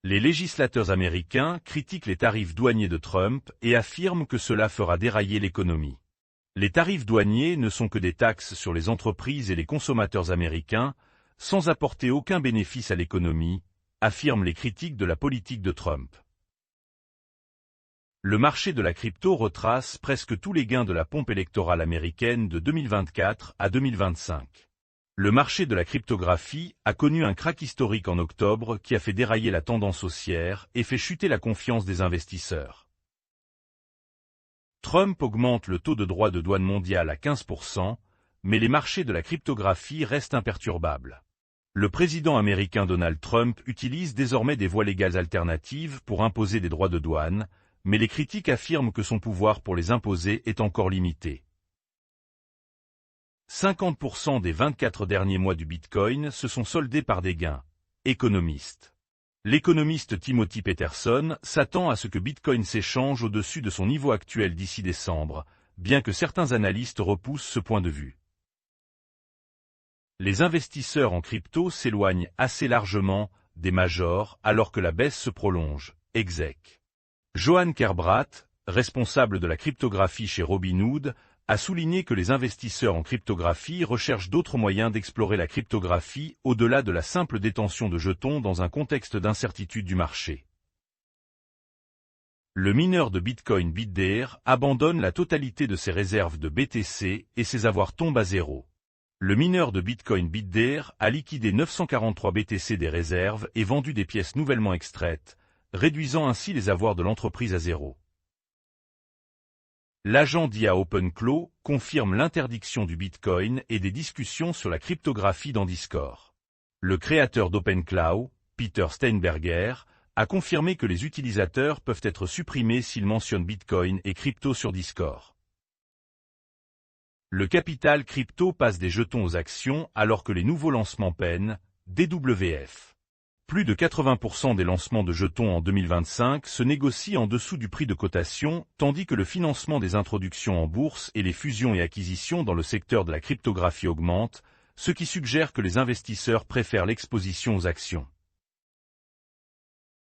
Les législateurs américains critiquent les tarifs douaniers de Trump et affirment que cela fera dérailler l'économie. Les tarifs douaniers ne sont que des taxes sur les entreprises et les consommateurs américains, sans apporter aucun bénéfice à l'économie, affirment les critiques de la politique de Trump. Le marché de la crypto retrace presque tous les gains de la pompe électorale américaine de 2024 à 2025. Le marché de la cryptographie a connu un krach historique en octobre qui a fait dérailler la tendance haussière et fait chuter la confiance des investisseurs. Trump augmente le taux de droits de douane mondial à 15%, mais les marchés de la cryptographie restent imperturbables. Le président américain Donald Trump utilise désormais des voies légales alternatives pour imposer des droits de douane, mais les critiques affirment que son pouvoir pour les imposer est encore limité. 50% des 24 derniers mois du Bitcoin se sont soldés par des gains. Économiste. L'économiste Timothy Peterson s'attend à ce que Bitcoin s'échange au-dessus de son niveau actuel d'ici décembre, bien que certains analystes repoussent ce point de vue. Les investisseurs en crypto s'éloignent assez largement des majors alors que la baisse se prolonge. Exec. Johan Kerbrat, responsable de la cryptographie chez Robinhood, a souligné que les investisseurs en cryptographie recherchent d'autres moyens d'explorer la cryptographie au-delà de la simple détention de jetons dans un contexte d'incertitude du marché. Le mineur de Bitcoin BitDare abandonne la totalité de ses réserves de BTC et ses avoirs tombent à zéro. Le mineur de Bitcoin BitDare a liquidé 943 BTC des réserves et vendu des pièces nouvellement extraites, réduisant ainsi les avoirs de l'entreprise à zéro. L'agent d'IA OpenClaw confirme l'interdiction du Bitcoin et des discussions sur la cryptographie dans Discord. Le créateur d'OpenClaw, Peter Steinberger, a confirmé que les utilisateurs peuvent être supprimés s'ils mentionnent Bitcoin et crypto sur Discord. Le capital crypto passe des jetons aux actions alors que les nouveaux lancements peinent, DWF. Plus de 80% des lancements de jetons en 2025 se négocient en dessous du prix de cotation, tandis que le financement des introductions en bourse et les fusions et acquisitions dans le secteur de la cryptographie augmentent, ce qui suggère que les investisseurs préfèrent l'exposition aux actions.